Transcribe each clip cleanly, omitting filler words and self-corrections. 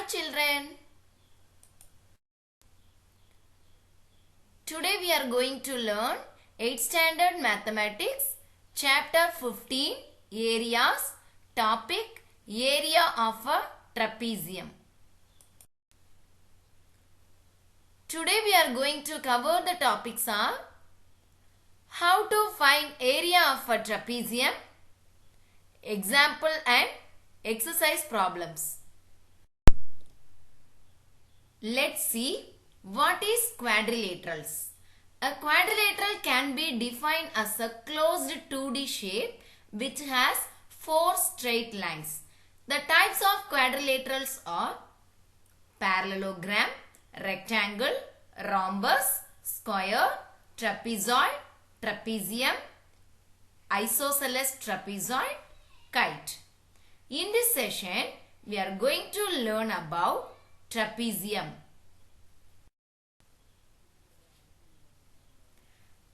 children. Today we are going to learn 8th standard mathematics chapter 15 areas topic area of a trapezium. Today we are going to cover the topics are how to find area of a trapezium, example and exercise problems. Let's see what is quadrilaterals. A quadrilateral can be defined as a closed 2D shape which has 4 straight lines. The types of quadrilaterals are parallelogram, rectangle, rhombus, square, trapezoid, trapezium, isosceles trapezoid, kite. In this session, we are going to learn about trapezium.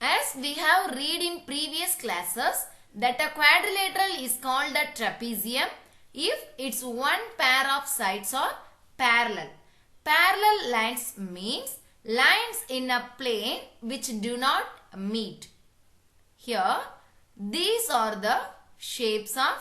As we have read in previous classes that a quadrilateral is called a trapezium if its one pair of sides are parallel. Parallel lines means lines in a plane which do not meet. Here, these are the shapes of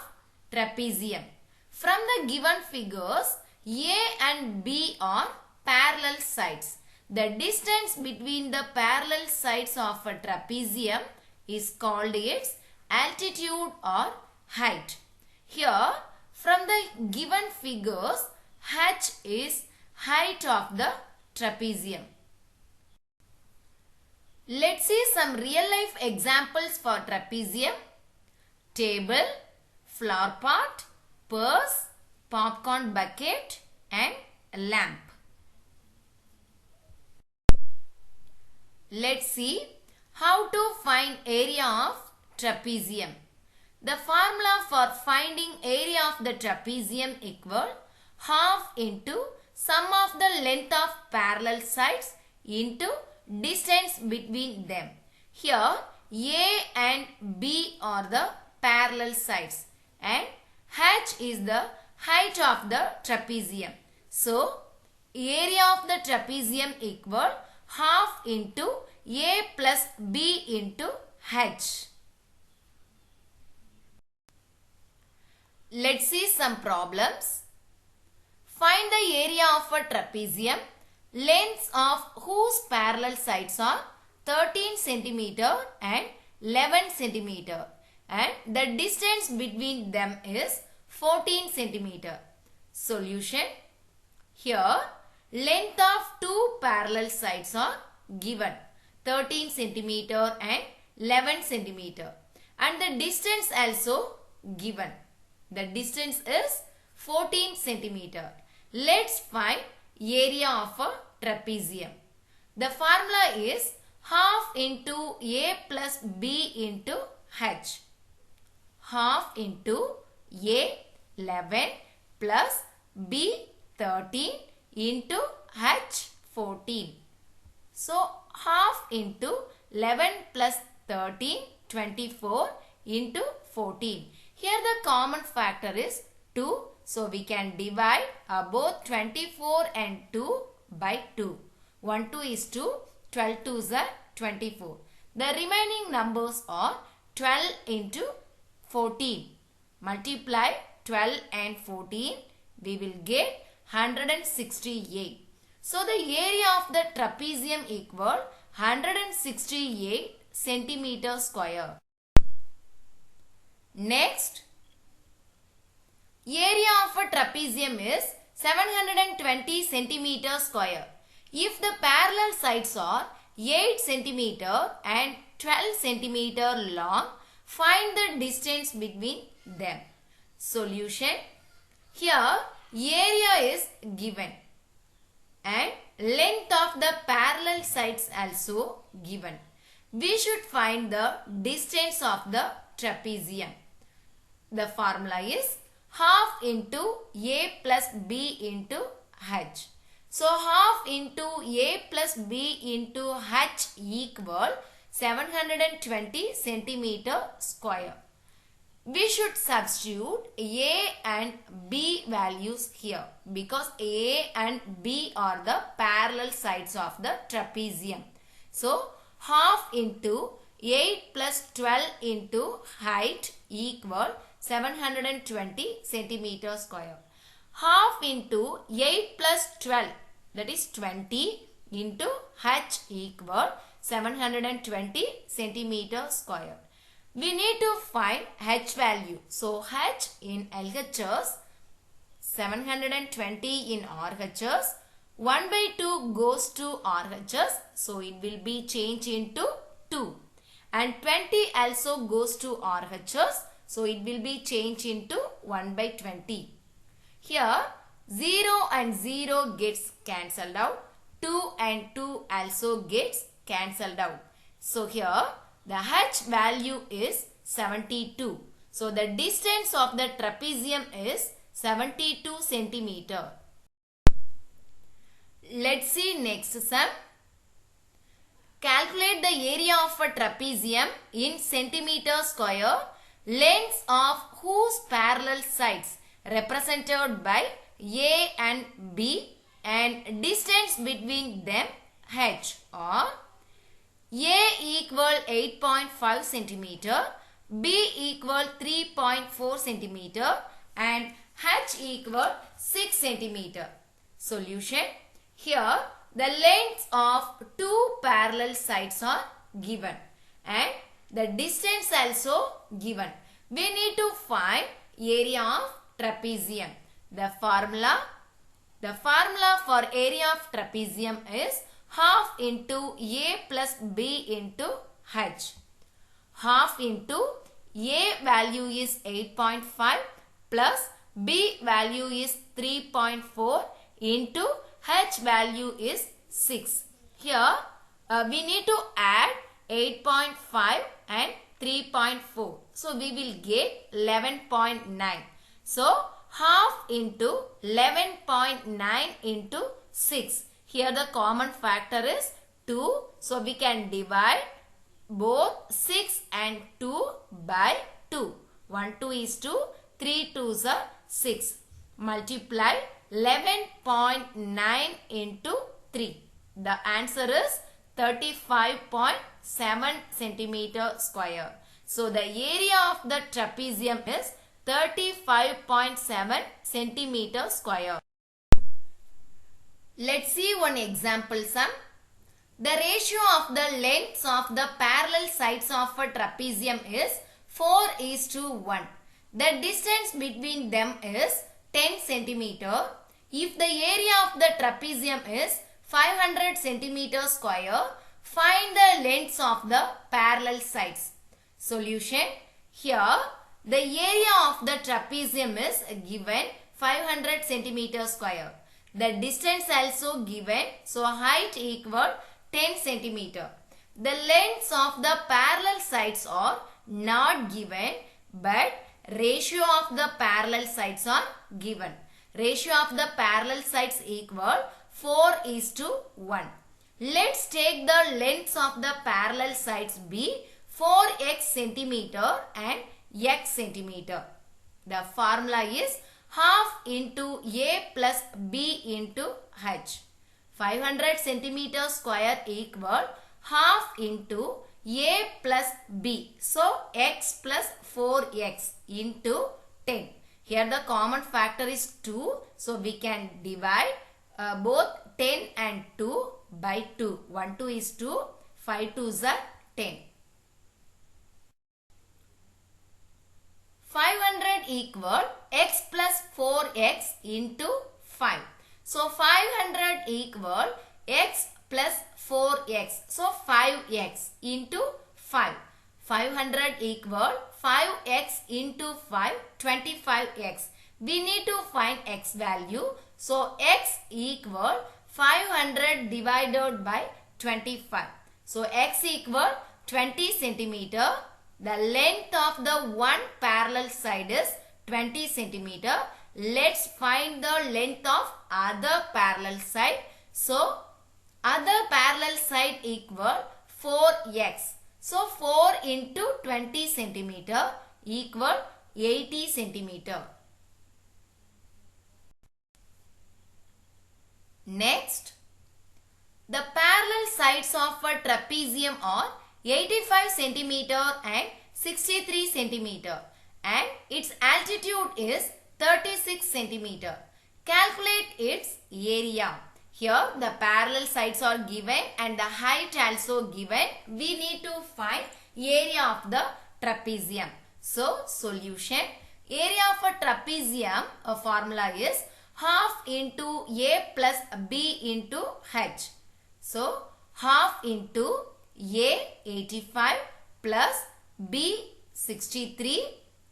trapezium. From the given figures, A and B are parallel sides. The distance between the parallel sides of a trapezium is called its altitude or height. Here, from the given figures, h is height of the trapezium. Let's see some real life examples for trapezium. Table, flower pot, purse, popcorn bucket and lamp. Let's see how to find area of trapezium. The formula for finding area of the trapezium equal half into sum of the length of parallel sides into distance between them. Here A and B are the parallel sides and h is the height of the trapezium. So, area of the trapezium equal half into A plus B into h. Let's see some problems. Find the area of a trapezium, lengths of whose parallel sides are 13 cm and 11 cm and the distance between them is 14 cm. Solution. Here, length of two parallel sides are given 13 cm and 11 cm and the distance also given. The distance is 14 cm. Let's find area of a trapezium. The formula is half into A plus B into h. Half into A 11 plus B 13 into h 14. So, half into 11 plus 13 24 into 14. Here the common factor is 2. So, we can divide both 24 and 2 by 2. 1 2 is 2, 12 2s are 24. The remaining numbers are 12 into 14. Multiply 12 and 14, we will get 168. So, the area of the trapezium equal 168 centimeter square. Next, area of a trapezium is 720 centimeter square. If the parallel sides are 8 centimeter and 12 centimeter long, find the distance between them. Solution. Here, area is given and length of the parallel sides also given. We should find the distance of the trapezium. The formula is half into A plus B into h. So, half into A plus B into h equal 720 centimeter square. we should substitute A and B values here because A and B are the parallel sides of the trapezium. So, half into 8 plus 12 into height equal 720 centimeter square. Half into 8 plus 12, that is 20 into h equal 720 centimeter square. We need to find h value. So h in LHS, 720 in RHS, 1 by 2 goes to RHS. So it will be changed into 2. And 20 also goes to RHS. So it will be changed into 1 by 20. Here 0 and 0 gets cancelled out. 2 and 2 also gets cancelled out. So here the h value is 72. So the distance of the trapezium is 72 centimeter. Let's see next sum. Calculate the area of a trapezium in centimeter square, lengths of whose parallel sides represented by A and B and distance between them h are A equal 8.5 centimeter, B equal 3.4 centimeter and h equal 6 centimeter. Solution. Here the lengths of two parallel sides are given and the distance also given. We need to find area of trapezium. The formula for area of trapezium is half into A plus B into h. Half into A value is 8.5 plus B value is 3.4 into h value is 6. Here we need to add 8.5 and 3.4. So we will get 11.9. So half into 11.9 into 6. Here the common factor is 2. So we can divide both 6 and 2 by 2. 1 2 is 2. 3 2s are 6. Multiply 11.9 into 3. The answer is 35.7 centimeter square. So the area of the trapezium is 35.7 centimeter square. Let's see one example sum. The ratio of the lengths of the parallel sides of a trapezium is 4:1. The distance between them is 10 centimeter. If the area of the trapezium is 500 centimeter square, find the lengths of the parallel sides. Solution. Here the area of the trapezium is given 500 centimeter square. The distance also given, so height equal 10 centimeter. The lengths of the parallel sides are not given, but ratio of the parallel sides are given. Ratio of the parallel sides equal 4:1. Let's take the lengths of the parallel sides be 4x centimeter and x centimeter. The formula is half into A plus B into h. 500 centimeter square equal half into A plus B. So x plus 4x into 10. Here the common factor is 2. So we can divide both 10 and 2 by 2. 1 2 is 2. 5 2s are 10. 500 equal x plus 4x into 5. So 500 equal x plus 4x. So 5x into 5. 500 equal 5x into 5, 25x. We need to find x value. So x equal 500 divided by 25. So x equal 20 centimeter. The length of the one parallel side is 20 centimeter. Let's find the length of other parallel side. So other parallel side equal 4x. So 4 into 20 centimeter. equal 80 centimeter. Next, the parallel sides of a trapezium are 85 centimeter and 63 centimeter and its altitude is 36 centimeter. Calculate its area. Here the parallel sides are given and the height also given. We need to find area of the trapezium. So solution, area of a trapezium, a formula is half into A plus B into H. So half into A 85 plus B 63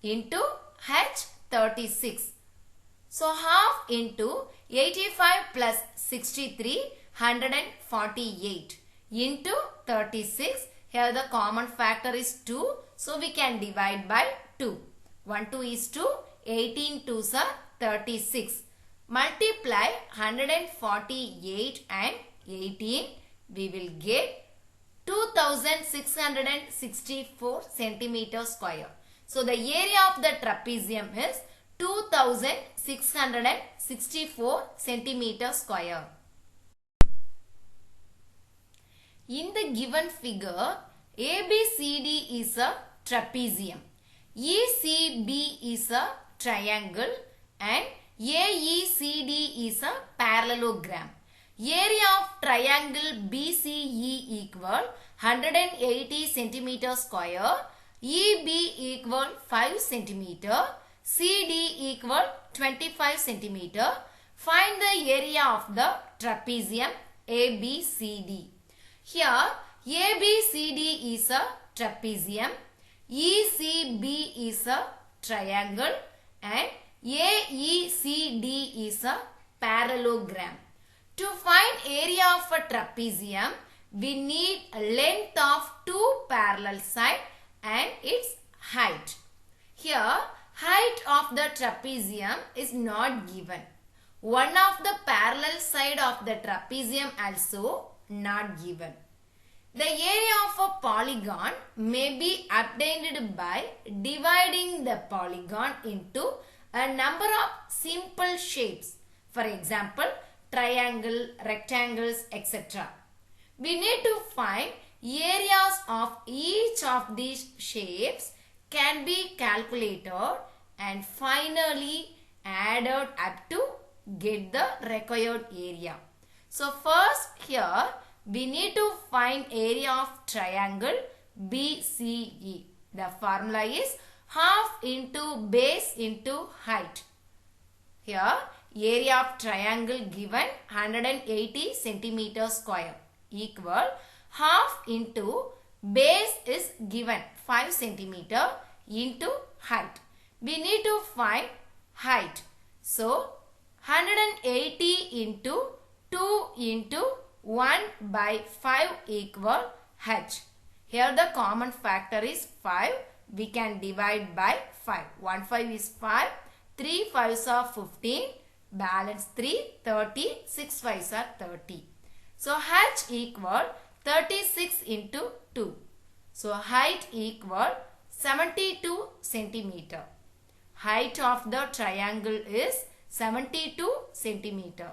into H 36. So half into 85 plus 63 148 into 36. Here the common factor is 2. So we can divide by 2. 1 2 is 2. 18 2s are 36. Multiply 148 and 18. We will get 2664 centimeter square. So the area of the trapezium is 2664 centimeter square. In the given figure, ABCD is a trapezium, ECB is a triangle and AECD is a parallelogram. Area of triangle BCE equal 180 centimeter square, EB equal 5 centimeter, CD equal 25 centimeter. Find the area of the trapezium ABCD. Here ABCD is a trapezium, ECB is a triangle and AECD is a parallelogram. To find area of a trapezium, we need a length of two parallel sides and its height. Here, height of the trapezium is not given. One of the parallel side of the trapezium also not given. The area of a polygon may be obtained by dividing the polygon into a number of simple shapes. For example, triangle, rectangles, etc. We need to find areas of each of these shapes can be calculated and finally added up to get the required area. So first here we need to find area of triangle BCE. The formula is half into base into height. Here area of triangle given 180 centimeter square equal half into base is given 5 centimeter into height. We need to find height. So 180 into 2 into 1 by 5 equal h. Here the common factor is 5. We can divide by 5. 1 5 is 5. 3 5s are 15. Balance 3, 30. 6 5s are 30. So h equal 36 into 2. So height equal 72 centimeter. Height of the triangle is 72 centimeter.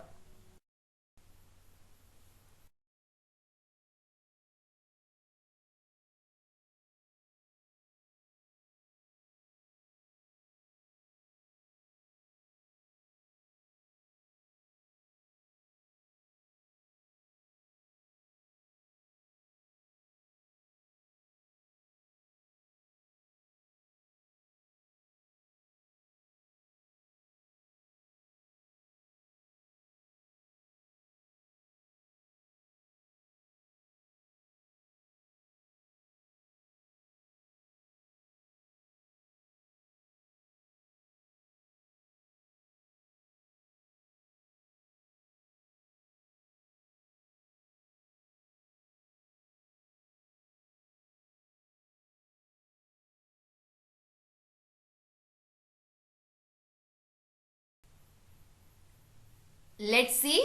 Let's see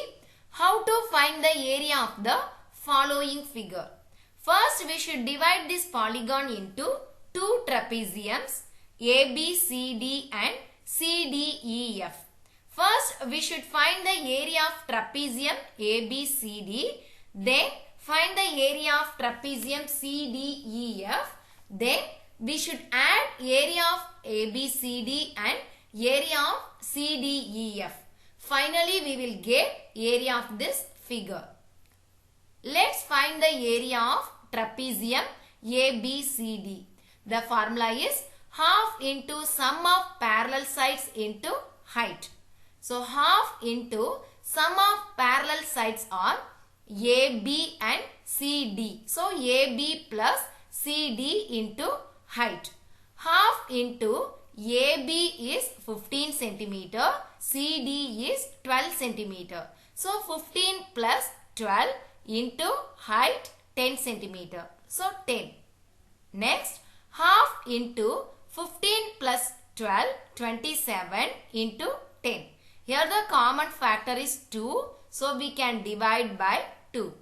how to find the area of the following figure. First, we should divide this polygon into two trapeziums. ABCD and CDEF. First, we should find the area of trapezium ABCD. Then, find the area of trapezium CDEF. Then, we should add area of ABCD and area of CDEF. Finally, we will get area of this figure. Let's find the area of trapezium ABCD. The formula is half into sum of parallel sides into height. So, half into sum of parallel sides are AB and CD. So, AB plus CD into height. Half into AB is 15 centimeter, CD is 12 centimeter. So, 15 plus 12 into height 10 centimeter. So, 10. Next, half into 15 plus 12, 27 into 10. Here the common factor is 2. So, we can divide by 2.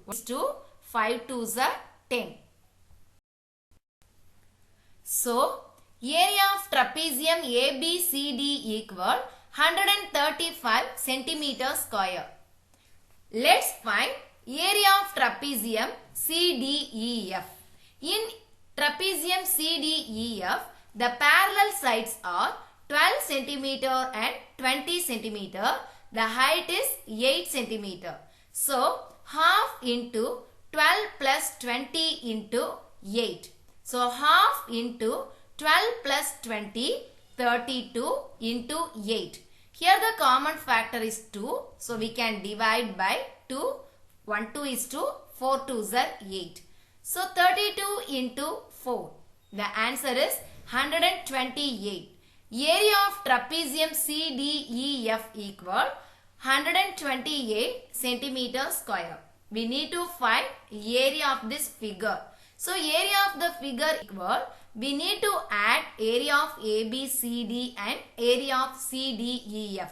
5 2s are 10. So, area of trapezium ABCD equal 135 centimeter square. Let's find area of trapezium CDEF. In trapezium CDEF, the parallel sides are 12 centimeter and 20 centimeter. The height is 8 centimeter. So, half into 12 plus 20 into 8. So, half into 12 plus 20, 32 into 8. Here the common factor is 2. So, we can divide by 2. 1 2 is 2. 4 2s are 8. So, 32 into 4. The answer is 128. Area of trapezium CDEF equal 128 centimeter square. We need to find area of this figure. So, area of the figure equal, we need to add area of ABCD and area of CDEF.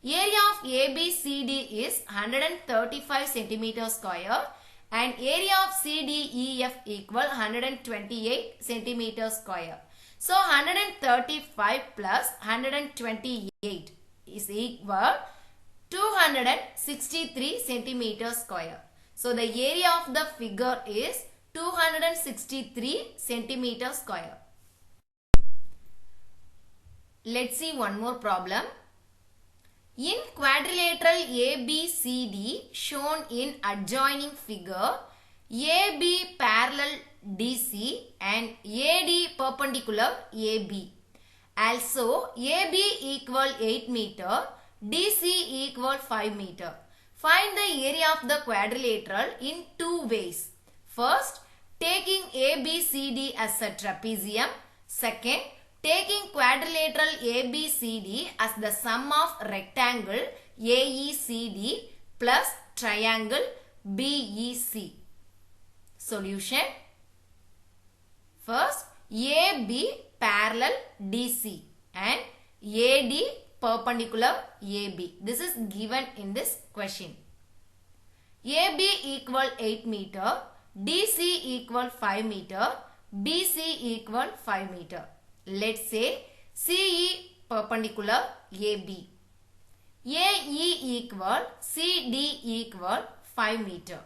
Area of ABCD is 135 centimeter square and area of CDEF equal 128 centimeter square. So, 135 plus 128 is equal 263 centimeter square. So, the area of the figure is 263 centimeter square. Let's see one more problem. In quadrilateral ABCD shown in adjoining figure, AB parallel DC and AD perpendicular AB. Also, AB equal 8 meter, DC equal 5 meter. Find the area of the quadrilateral in two ways. First, taking ABCD as a trapezium. Second, taking quadrilateral ABCD as the sum of rectangle AECD plus triangle BEC. Solution. First, AB parallel DC and AD perpendicular AB. This is given in this question. AB equal 8 meter, DC equal 5 meter, BC equal 5 meter. Let's say CE perpendicular AB. AE equal CD equal 5 meter.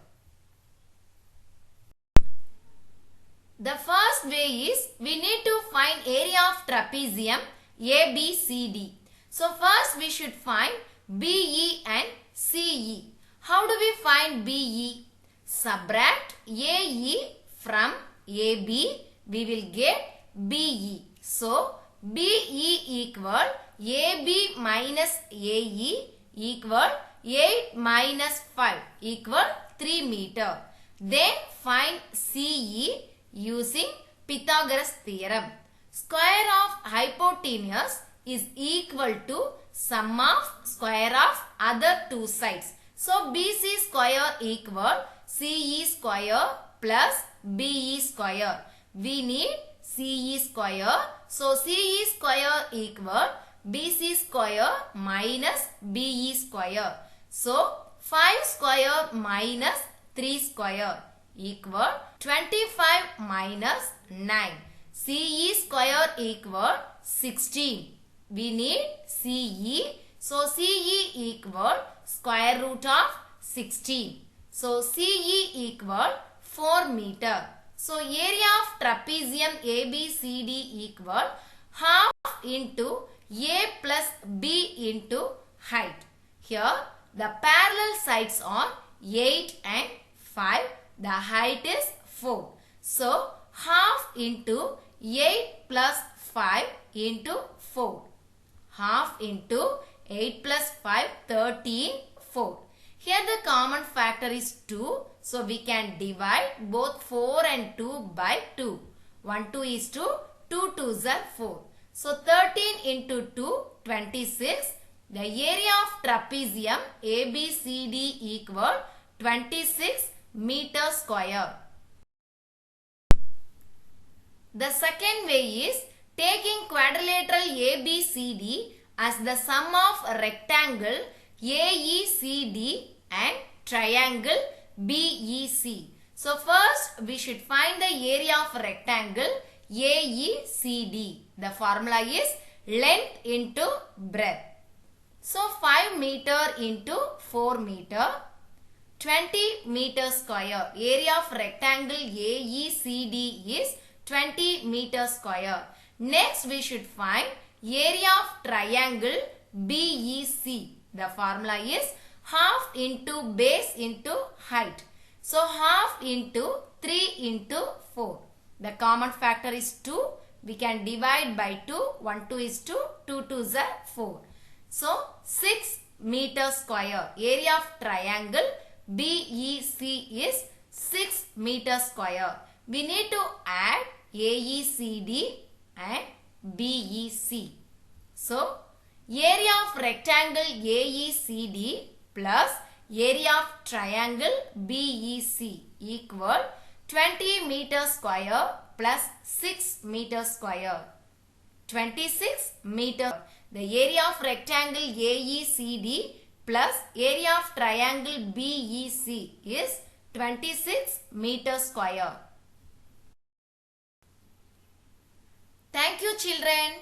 The first way is we need to find area of trapezium ABCD. So first we should find BE and CE. How do we find BE? Subtract AE from AB, we will get BE. So, BE equal AB minus AE equal 8 minus 5 equal 3 meter. Then find CE using Pythagoras theorem. Square of hypotenuse is equal to sum of square of other two sides. So, BC square equal CE square plus BE square. We need CE square. So, CE square equal BC square minus BE square. So, 5 square minus 3 square equal 25 minus 9. CE square equal 16. We need CE. So CE equal square root of 16. So CE equal 4 meter. So area of trapezium ABCD equal half into A plus B into height. Here the parallel sides are 8 and 5. The height is 4. So half into 8 plus 5 into 4. Half into 8 plus 5, 13, 4. Here the common factor is 2. So we can divide both 4 and 2 by 2. 1, 2 is 2. 2 2s are 4. So 13 into 2, 26. The area of trapezium ABCD equal 26 meter square. The second way is taking quadrilateral ABCD as the sum of rectangle AECD and triangle BEC. So first we should find the area of rectangle AECD. The formula is length into breadth. So 5 meter into 4 meter, 20 meter square. Area of rectangle AECD is 20 meter square. Next we should find area of triangle BEC. The formula is half into base into height. So half into 3 into 4. The common factor is 2. We can divide by 2. 1 2 is 2. 2 2s are 4. So 6 meter square. Area of triangle BEC is 6 meter square. We need to add AECD and BEC. So area of rectangle AECD plus area of triangle BEC equal 20 meter square plus 6 meter square. 26 meter. The area of rectangle AECD plus area of triangle BEC is 26 meter square. Thank you, children.